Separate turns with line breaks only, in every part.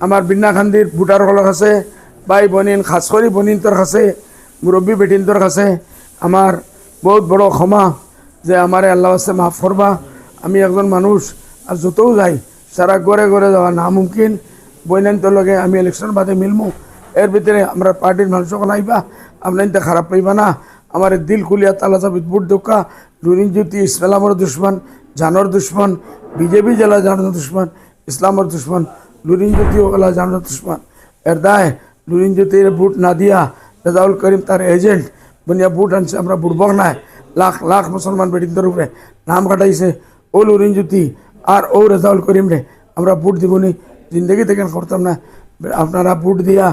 আমার বিন্নাখান্দির ভোটার হল কাছে ভাই বনিন খাস করে বনিন তোর কাছে মুরব্বী বেটিন তোর কাছে আমার বহুত বড় ক্ষমা যে আমারে আল্লাহ আসতে মাফ করবা। আমি একজন মানুষ আর যতও যাই সারা ঘরে ঘরে যাওয়া নামুমকিন। বইনান্তর লগে আমি ইলেকশন বাদে মিলমু, এর ভিতরে আমরা পার্টির মানুষ সকল আইবা, আপনার ইনতে খারাপ পাইবা না। আমার দিল খুলিয়া তালা চাবি বুট দোকা নুরিন জ্যোতি ইসলামর দুশ্মন, জানর দুশ্মন, বিজেপি জেলা জানোর দুশ্মন, ইসলামর দুশ্মন, নুরিন জ্যোতি ওলা জানোর দুশ্মন। এর দায় নুরিন জ্যোতির বুট না দিয়া রেজাউল করিম তার এজেন্ট বনিয়া বুট আনছে। আমরা বুটবক নাই, লাখ লাখ মুসলমান বেটিনদের উপরে নাম কাটাইছে। ও নুরিন জ্যোতি আর ও রেজাউল করিম রে আমরা বুট দিবনি, জিন্দগি থেকে করতাম না। আপনারা বুট দিয়া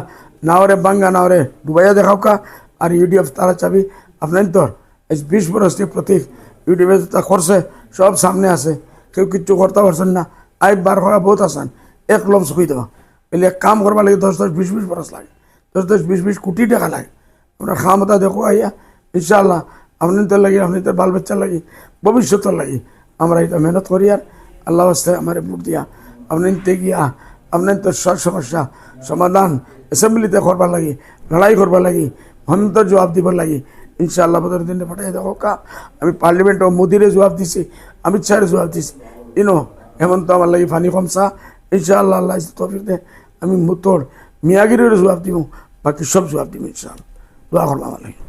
নাওরে বাঙ্গা নাওরে ডুবাইয়া দেখাও কা। আর ইউডিএফ তারা চাবি আপনার তোর 20 বরস প্রতীক ইউটিউবে তা করছে, সব সামনে আছে, কেউ কিচ্ছু করতে পারছেন না। আইব বার করা বহুত আসান, এক লম শুই দেওয়া পেলে এক কাম করবার লাগে 10-20 বরস লাগে, 10-20 কোটি টাকা লাগে। আমরা খামতা দেখো আইয়া ইনশাআল্লাহ আপনার তোর লাগি, আপনি তোর বাল বাচ্চার লাগি, ভবিষ্যতের লাগি আমরা এটা মেহনত করি। আর আল্লাহ আসতে আমার ভোট দিয়া আপনি গিয়া আপনার তোর সব সমস্যা সমাধান অ্যাসেম্বলিতে করবার লাগি, লড়াই করবার লাগি, হন্তর জবাব দিবার লাগি ইনশাআল্লাহ বদর দিনে পাঠাই দেখো কা। আমি পার্লামেন্ট ও মোদিরে জবাব দিছি, অমিত শাহের জবাব দিছি, হেমন্ত আমার লাগি ফানি কমসা ইনশাআল্লাহ। আল্লাহ তৌফিক দে আমি মুতর মিয়াগিরির জবাব দিব, বাকি সব জবাব দিব ইনশাআল্লাহ। দোয়া করবো আমার লাগে।